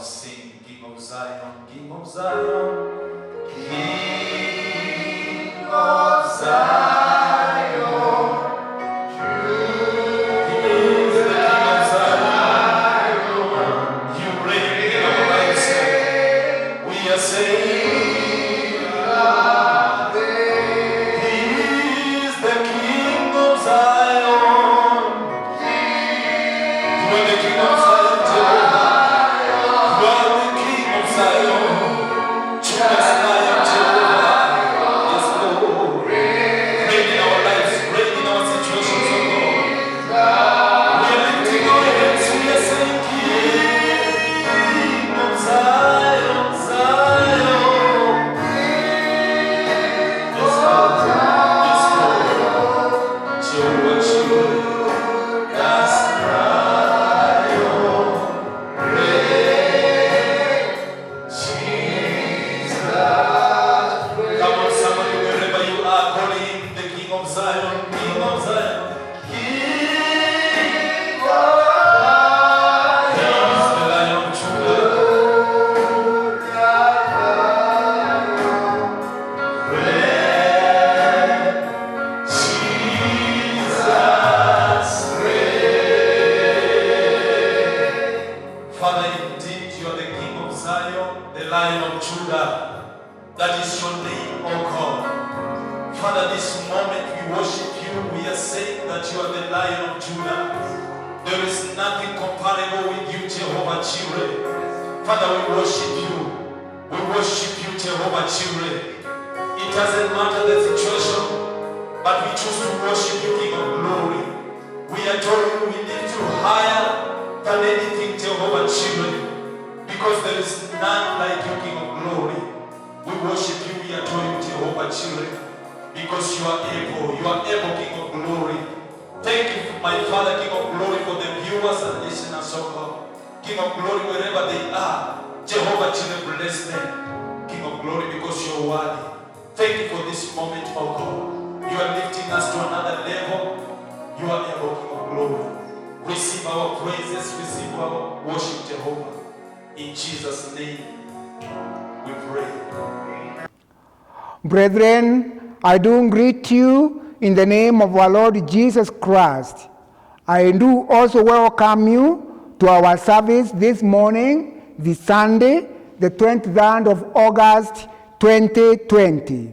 sing King of Zion, King of Zion, King of Zion. He is the King of Zion. You reign in our lives. We are saying, He is the King of Zion. You are the King of Zion. Brethren, I do greet you in the name of our Lord Jesus Christ. I do also welcome you to our service this morning, this Sunday, the 23rd of August, 2020.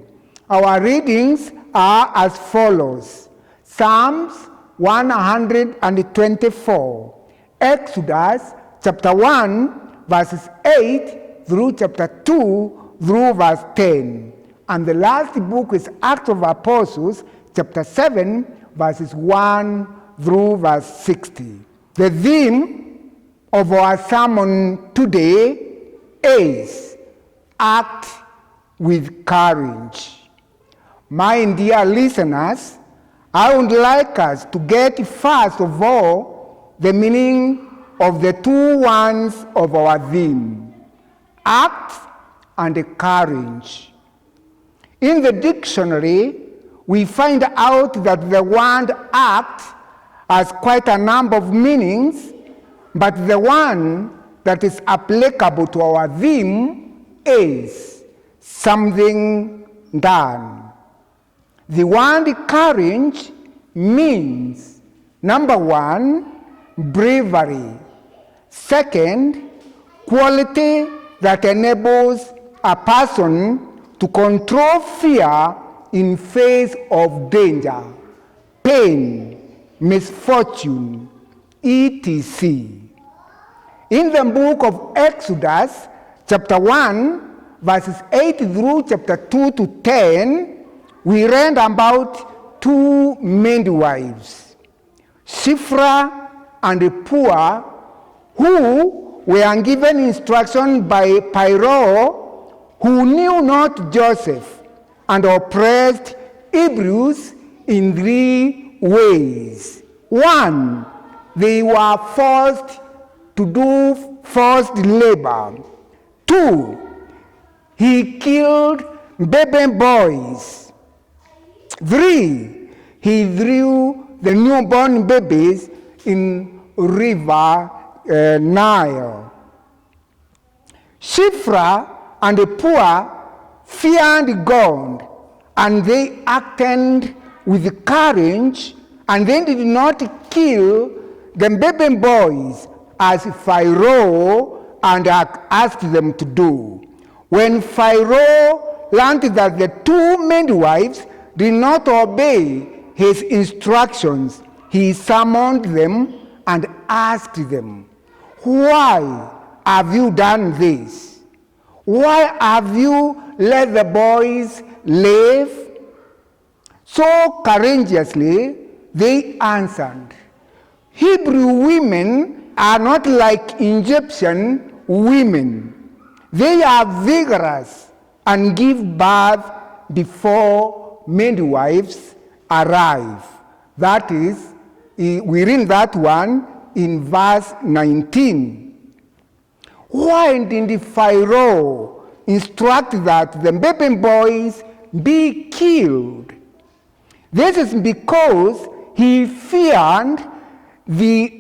Our readings are as follows: Psalms 124, Exodus chapter 1, verses 8 through chapter 2 through verse 10. And the last book is Acts of Apostles, chapter 7, verses 1 through verse 60. The theme of our sermon today is Act with Courage. My dear listeners, I would like us to get first of all the meaning of the two words of our theme, act and courage. In the dictionary, we find out that the word act has quite a number of meanings, but the one that is applicable to our theme is something done. The word courage means, number one, bravery. Second, quality that enables a person to control fear in face of danger, pain, misfortune, etc. In the book of Exodus, chapter 1, verses 8 through chapter 2 to 10, we read about two midwives, Shiphrah and Puah, who were given instruction by Pharaoh, who knew not Joseph, and oppressed Hebrews in three ways. One, they were forced to do forced labor. Two, he killed baby boys. Three, he threw the newborn babies in river Nile. Shiphrah and Puah feared God, and they acted with courage, and they did not kill the baby boys as Pharaoh and asked them to do. When Pharaoh learned that the two midwives did not obey his instructions, he summoned them and asked them, "Why have you done this? Why have you let the boys live?" So courageously they answered, "Hebrew women are not like Egyptian women. They are vigorous and give birth before midwives arrive." That is, we read that one in verse 19. Why did Pharaoh instruct that the baby boys be killed? This is because he feared the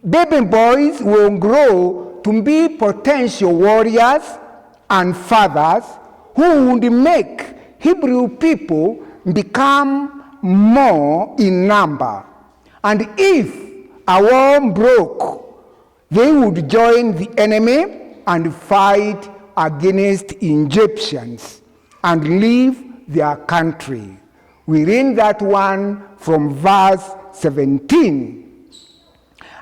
baby boys will grow to be potential warriors and fathers who would make Hebrew people become more in number. And if a war broke, they would join the enemy and fight against Egyptians and leave their country. We read that one from verse 17.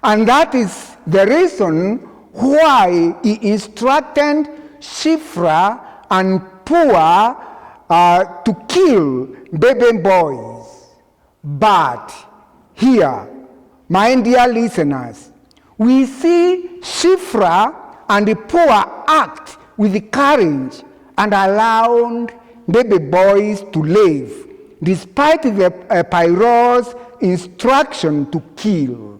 And that is the reason why he instructed Shiphrah and Puah to kill baby boys. But here, my dear listeners, we see Shiphrah and Puah act with courage and allowed baby boys to live, despite the Pharaoh's instruction to kill.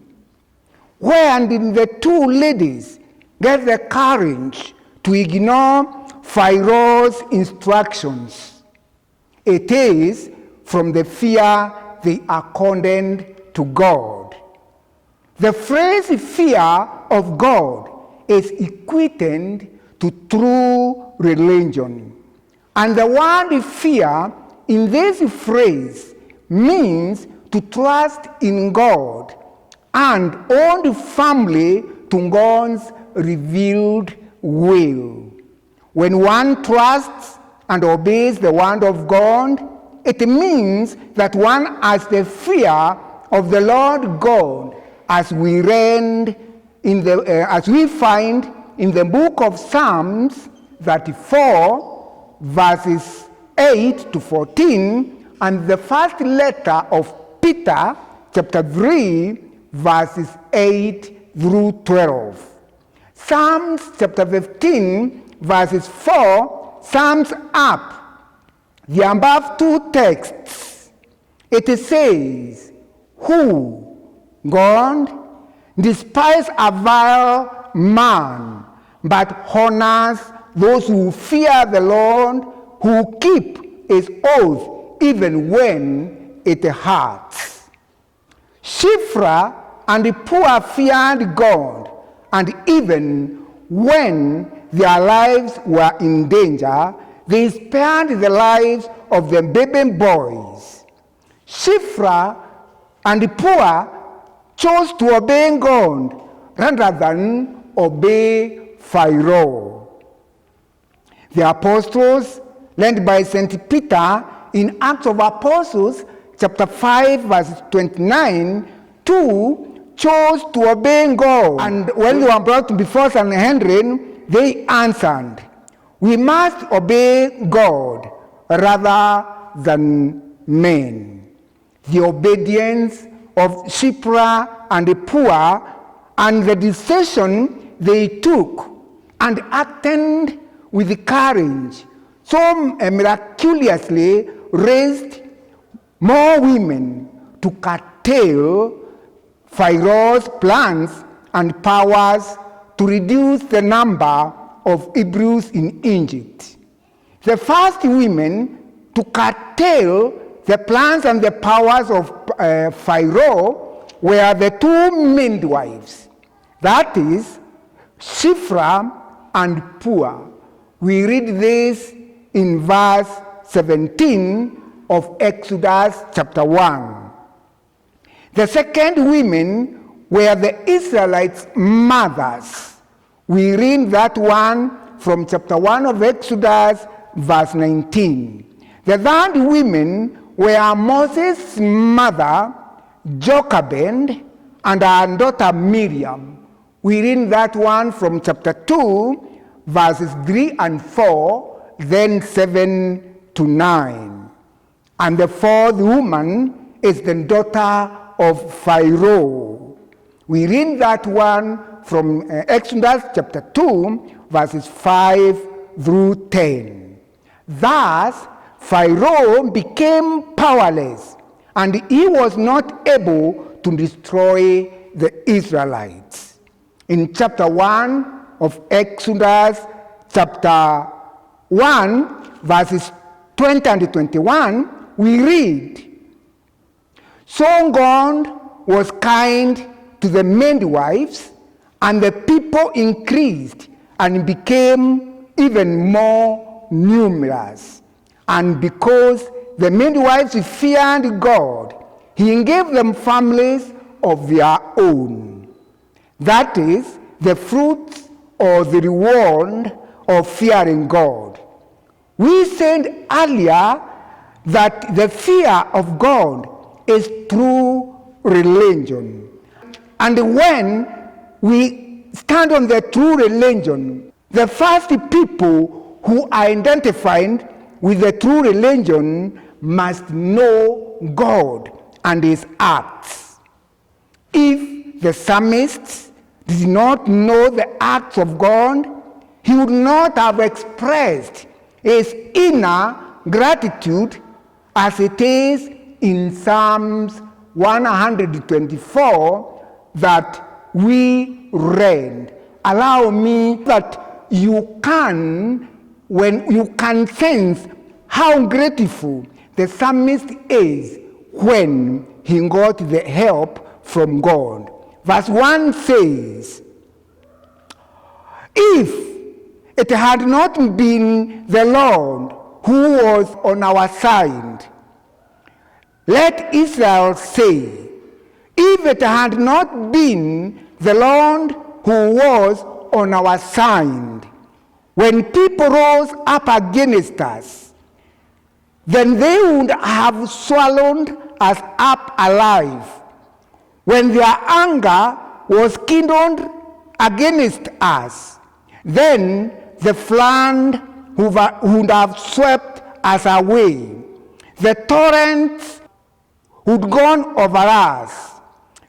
Where did the two ladies get the courage to ignore Pharaoh's instructions? It is from the fear they accorded to God. The phrase fear of God is equated to true religion. And the word fear in this phrase means to trust in God and hold firmly to God's revealed will. When one trusts and obeys the word of God, it means that one has the fear of the Lord God, as we read as we find in the book of Psalms 34, verses 8 to 14, and the first letter of Peter, chapter 3, verses 8 through 12. Psalms chapter 15, verses 4, sums up the above two texts. It says, "Who, God, despise a vile man, but honors those who fear the Lord, who keep his oath even when it hurts." Shiphrah and Puah feared God, and even when their lives were in danger, they spared the lives of the baby boys. Shiphrah and Puah chose to obey God rather than obey Pharaoh. The apostles, led by St. Peter in Acts of Apostles, chapter 5, verse 29, too chose to obey God. And when they were brought before Sanhedrin, they answered, "We must obey God rather than men." The obedience of Shiphrah and Puah and the decision they took and acted with courage so miraculously raised more women to curtail Pharaoh's plans and powers to reduce the number of Hebrews in Egypt. The first women to curtail the plans and the powers of Pharaoh were the two midwives, that is, Shiphrah and poor. We read this in verse 17 of Exodus chapter 1. The second women were the Israelites' mothers. We read that one from chapter 1 of Exodus, verse 19. The third women were Moses' mother, Jochebed, and her daughter Miriam. We read that one from chapter 2, verses 3 and 4, then 7 to 9. And the fourth woman is the daughter of Pharaoh. We read that one from Exodus chapter 2, verses 5 through 10. Thus, Pharaoh became powerless, and he was not able to destroy the Israelites. In chapter 1 of Exodus, chapter 1, verses 20 and 21, we read, "So God was kind to the midwives, and the people increased and became even more numerous. And because the midwives feared God, he gave them families of their own." That is the fruit or the reward of fearing God. We said earlier that the fear of God is true religion. And when we stand on the true religion, the first people who are identified with the true religion must know God and his acts. If the psalmist did not know the acts of God, he would not have expressed his inner gratitude as it is in Psalms 124 that we read. Allow me that you can, when you can sense how grateful the psalmist is when he got the help from God. Verse 1 says, "If it had not been the Lord who was on our side, let Israel say, if it had not been the Lord who was on our side, when people rose up against us, then they would have swallowed us up alive. When their anger was kindled against us, then the flood would have swept us away. The torrents would gone over us.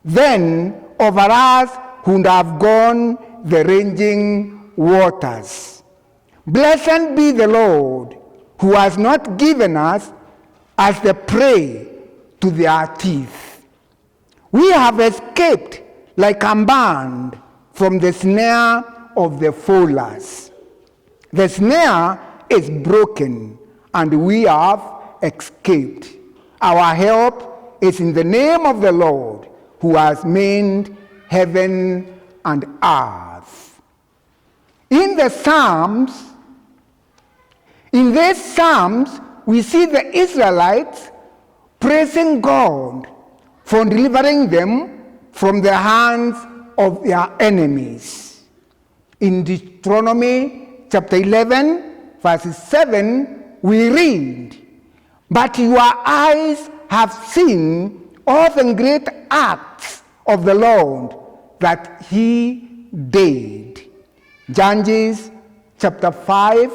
Then over us would have gone the raging waters. Blessed be the Lord, who has not given us as the prey to their teeth. We have escaped like a bird from the snare of the fowlers. The snare is broken, and we have escaped. Our help is in the name of the Lord, who has made heaven and earth." In these Psalms, we see the Israelites praising God for delivering them from the hands of their enemies. In Deuteronomy chapter 11, verses 7, we read, "But your eyes have seen all the great acts of the Lord that he did." Judges chapter 5,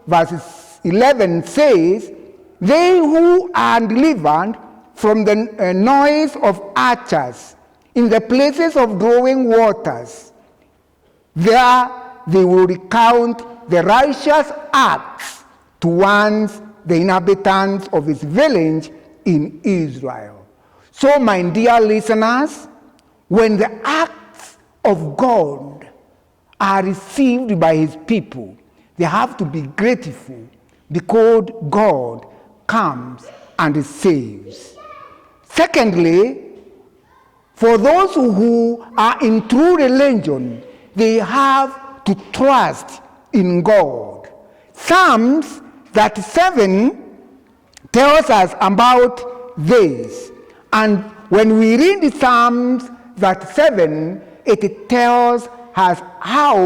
verses 11 says, "They who are delivered from the noise of archers in the places of drawing waters, there they will recount the righteous acts towards the inhabitants of his village in Israel." So, my dear listeners, when the acts of God are received by his people, they have to be grateful because God comes and saves. Secondly, for those who are in true religion, they have to trust in God. Psalms 37 tells us about this. And when we read Psalms 37, it tells us how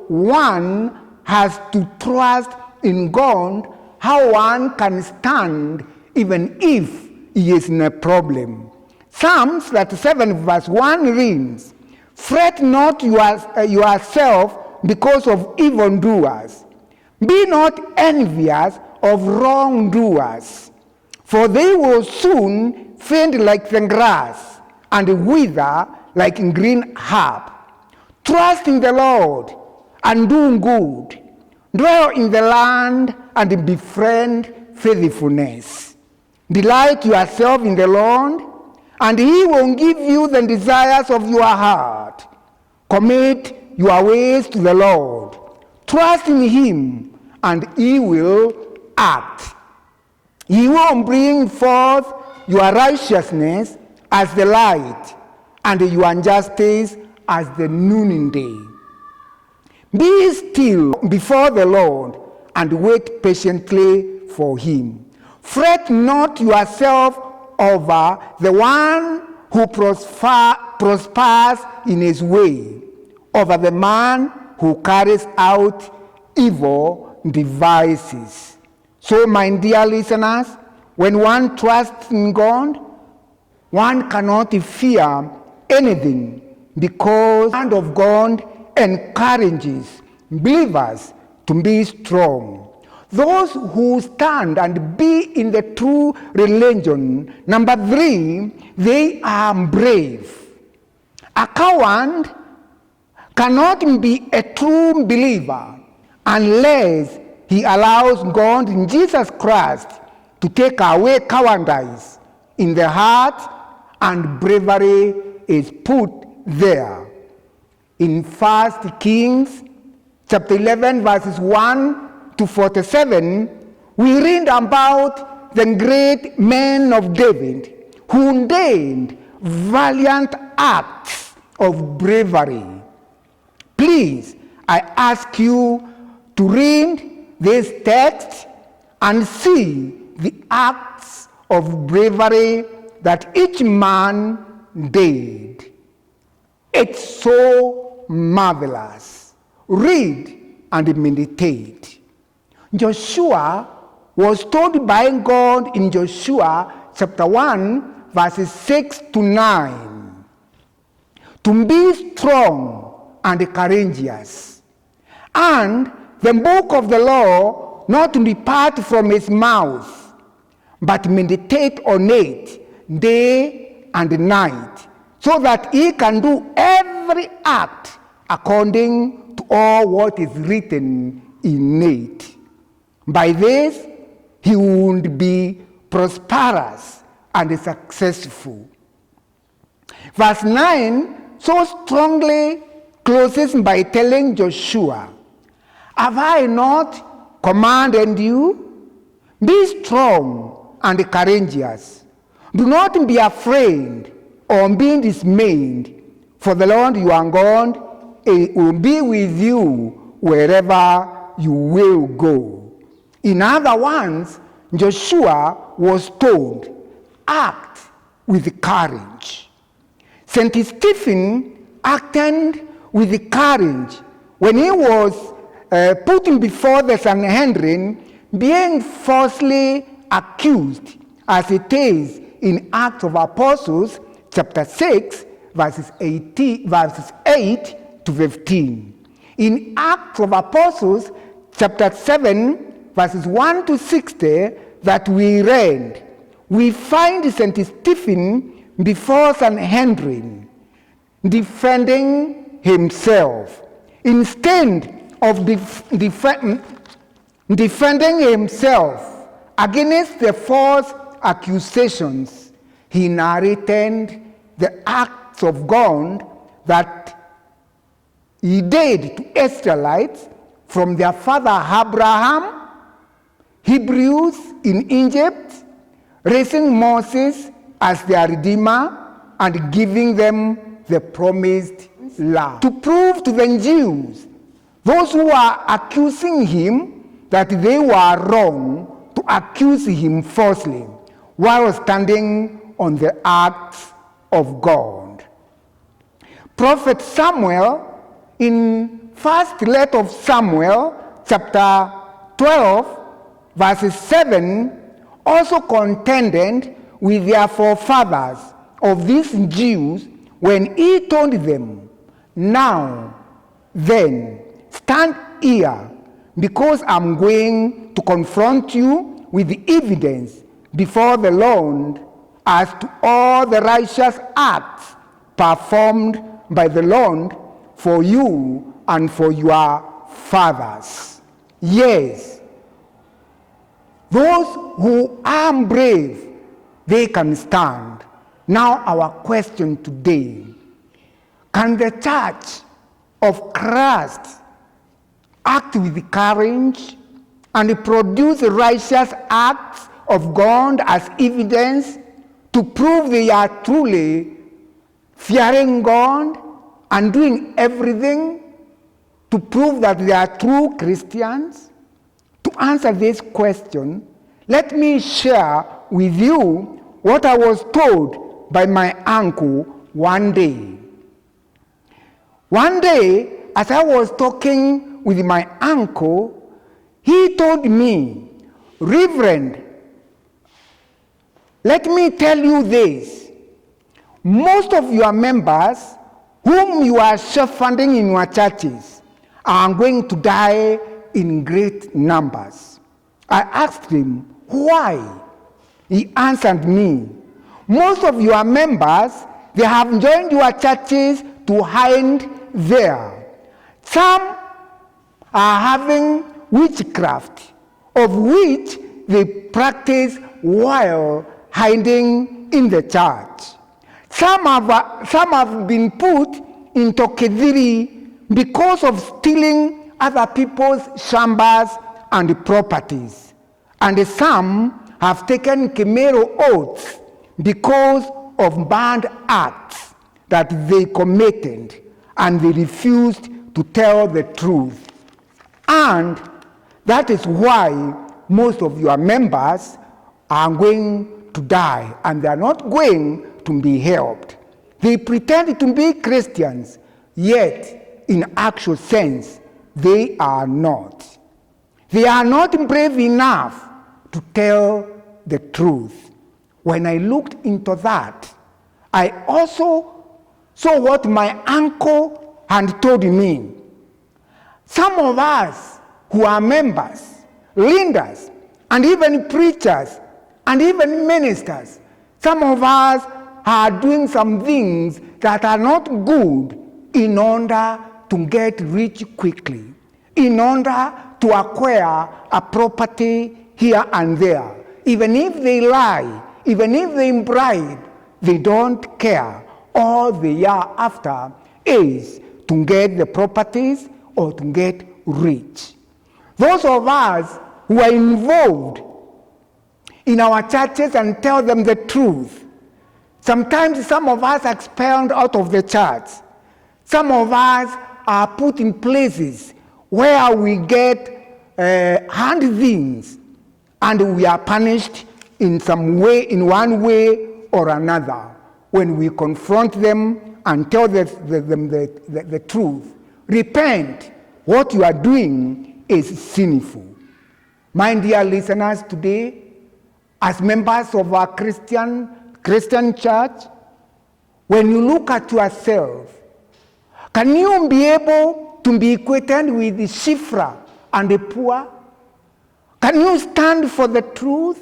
one has to trust in God, how one can stand even if he is in a problem. Psalms 37 verse 1 reads, "Fret not yourself because of evildoers. Be not envious of wrongdoers, for they will soon fade like the grass and wither like green herb. Trust in the Lord and do good. Dwell in the land and befriend faithfulness. Delight yourself in the Lord, and he will give you the desires of your heart. Commit your ways to the Lord. Trust in him, and he will act. He will bring forth your righteousness as the light, and your justice as the noonday. Be still before the Lord, and wait patiently for him. Fret not yourself over the one who prospers in his way, over the man who carries out evil devices." So, my dear listeners, when one trusts in God, one cannot fear anything, because the hand of God encourages believers to be strong. Those who stand and be in the true religion, number 3, they are brave. A coward cannot be a true believer unless he allows God in Jesus Christ to take away cowardice in the heart, and bravery is put there. In 1 Kings chapter 11 verses 1 to 47, we read about the great men of David who did valiant acts of bravery. Please, I ask you to read this text and see the acts of bravery that each man did. It's so marvelous. Read and meditate. Joshua was told by God in Joshua chapter 1 verses 6 to 9 to be strong and courageous, and the book of the law not to depart from his mouth, but meditate on it day and night, so that he can do every act according to all what is written in it. By this, he would be prosperous and successful. Verse 9 so strongly closes by telling Joshua, "Have I not commanded you? Be strong and courageous. Do not be afraid or be dismayed, for the Lord your God will be with you wherever you will go." In other words, Joshua was told, act with courage. St. Stephen acted with courage when he was put before the Sanhedrin, being falsely accused, as it is in Acts of Apostles chapter 6 verses 8 to 15. In Acts of Apostles chapter 7 verses 1 to 60 that we read, we find St. Stephen before Sanhedrin defending himself. Instead of defending himself against the false accusations, he narrated the acts of God that he did to Israelites from their father Abraham, Hebrews in Egypt, raising Moses as their redeemer, and giving them the promised land. To prove to the Jews Those who are accusing him that they were wrong to accuse him falsely while standing on the acts of God. Prophet Samuel, in first letter of Samuel, chapter 12, verses 7, also contended with their forefathers of these Jews when he told them, "Now then, stand here, because I'm going to confront you with the evidence before the Lord as to all the righteous acts performed by the Lord for you and for your fathers." Yes, those who are brave, they can stand. Now our question today, can the church of Christ act with courage and produce righteous acts of God as evidence to prove they are truly fearing God and doing everything to prove that they are true Christians? To answer this question, let me share with you what I was told by my uncle one day. One day, as I was talking with my uncle, he told me, "Reverend, let me tell you this. Most of your members whom you are self-funding in your churches are going to die in great numbers." I asked him, "Why?" He answered me, "Most of your members, they have joined your churches to hide there. Some are having witchcraft, of which they practice while hiding in the church. Some have been put into Kediri because of stealing other people's chambers and properties. And some have taken Kemero oaths because of bad acts that they committed, and they refused to tell the truth. And that is why most of your members are going to die, and they are not going to be helped. They pretend to be Christians, yet in actual sense, they are not. They are not brave enough to tell the truth." When I looked into that, I also saw what my uncle had told me. Some of us who are members, leaders, and even preachers, and even ministers, some of us are doing some things that are not good in order to get rich quickly, in order to acquire a property here and there. Even if they lie, even if they bribe, they don't care. All they are after is to get the properties or to get rich. Those of us who are involved in our churches and tell them the truth, sometimes some of us are expelled out of the church. Some of us are put in places where we get hard things, and we are punished in some way, in one way or another, when we confront them and tell them the truth. Repent. What you are doing is sinful. My dear listeners, today, as members of our Christian church, when you look at yourself, can you be able to be equated with the Shifra and the poor? Can you stand for the truth?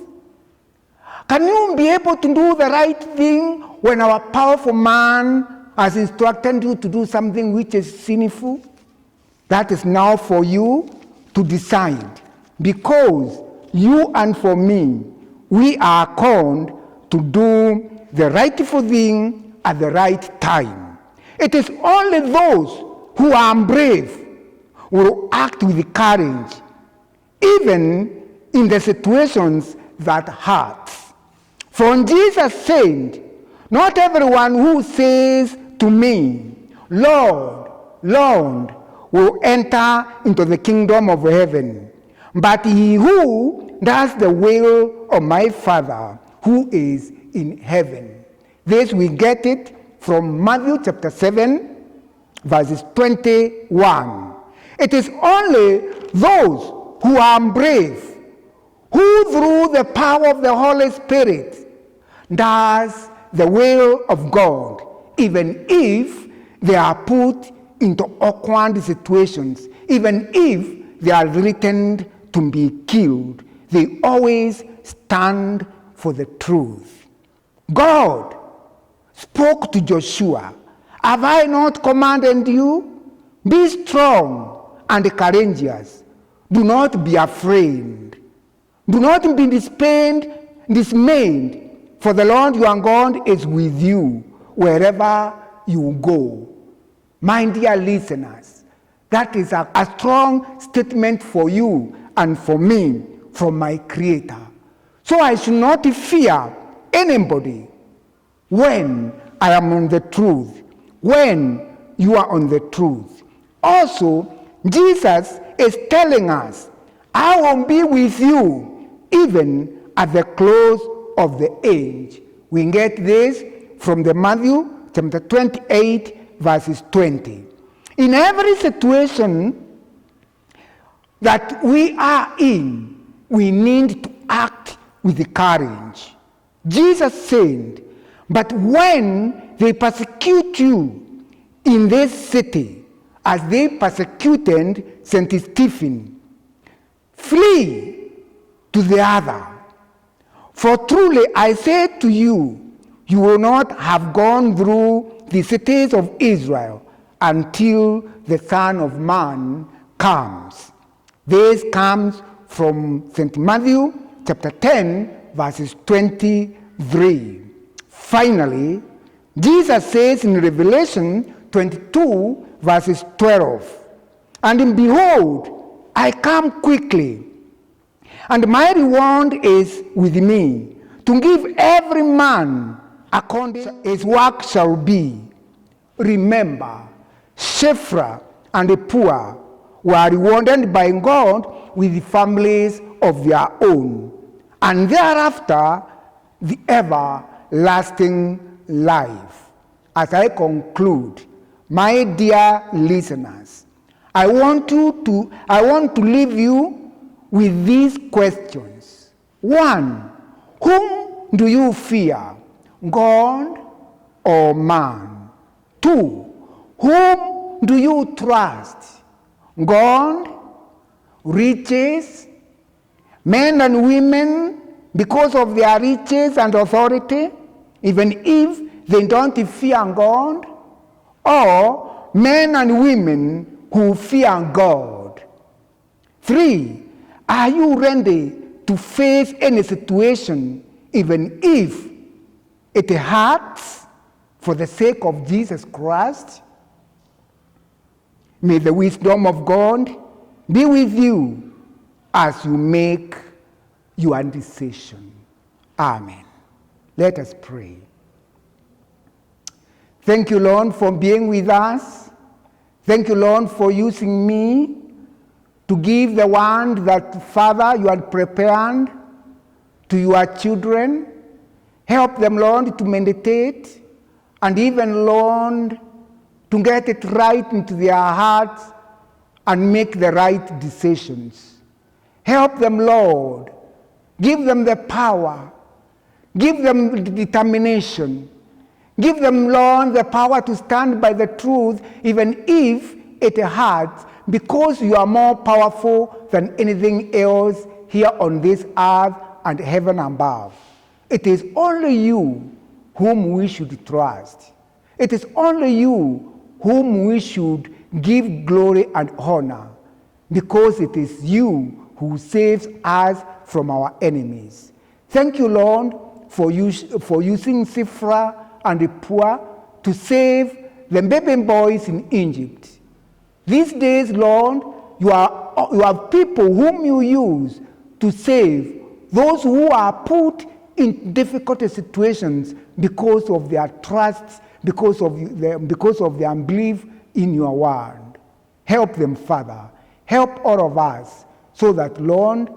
Can you be able to do the right thing when our powerful man has instructed you to do something which is sinful? That is now for you to decide, because you and for me, we are called to do the rightful thing at the right time. It is only those who are brave will act with courage, even in the situations that hurt. For Jesus said, "Not everyone who says to me, 'Lord, Lord,' will enter into the kingdom of heaven, but he who does the will of my Father who is in heaven. This we get it from Matthew chapter 7, verses 21. It is only those who are brave, who through the power of the Holy Spirit does the will of God, even if they are put into awkward situations, even if they are threatened to be killed, they always stand for the truth. God spoke to Joshua, "Have I not commanded you? Be strong and courageous. Do not be afraid. Do not be dismayed, for the Lord your God is with you wherever you go." My dear listeners, that is a strong statement for you and for me from my Creator. So I should not fear anybody when I am on the truth, when you are on the truth. Also, Jesus is telling us, "I will be with you even at the close of the age." We get this from the Matthew chapter 28, verses 20. In every situation that we are in, we need to act with courage. Jesus said, "But when they persecute you in this city, as they persecuted St. Stephen, flee to the other. For truly I say to you, you will not have gone through the cities of Israel until the Son of Man comes." This comes from St. Matthew chapter 10, verses 23. Finally, Jesus says in Revelation 22, verses 12, "And behold, I come quickly, and my reward is with me, to give every man according to his work shall be." Remember, Shiphrah and the poor were rewarded by God with the families of their own, and thereafter the everlasting life. As I conclude, my dear listeners, I want to leave you with these questions. 1. Whom do you fear, God or man? 2. Whom do you trust, God, riches, men and women, because of their riches and authority, even if they don't fear God, or men and women who fear God? 3. Are you ready to face any situation, even if it hurts, for the sake of Jesus Christ? May the wisdom of God be with you as you make your decision. Amen. Let us pray. Thank you, Lord, for being with us. Thank you, Lord, for using me to give the word that, Father, you had prepared to your children. Help them, Lord, to meditate, and even, Lord, to get it right into their hearts and make the right decisions. Help them, Lord. Give them the power. Give them the determination. Give them, Lord, the power to stand by the truth, even if it hurts, because you are more powerful than anything else here on this earth and heaven above. It is only you whom we should trust. It is only you whom we should give glory and honor, because it is you who saves us from our enemies. Thank you, Lord, for using Shiphrah and the poor to save the baby boys in Egypt. These days, Lord, you have people whom you use to save those who are put in difficult situations because of their trust, because of their unbelief in your word. Help them, Father. Help all of us so that, Lord,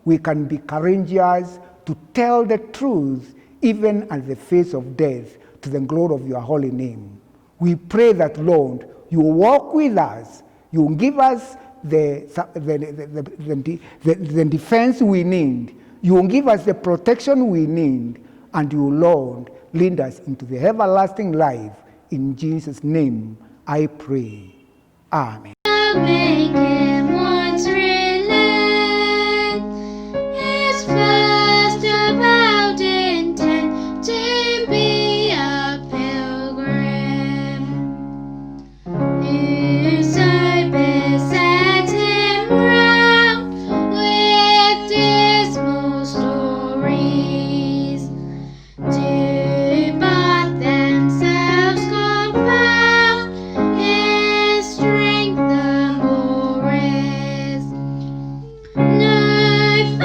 we can be courageous to tell the truth even at the face of death to the glory of your holy name. We pray that, Lord, you will walk with us. You will give us the defense we need. You will give us the protection we need. And you, Lord, lead us into the everlasting life. In Jesus' name, I pray. Amen.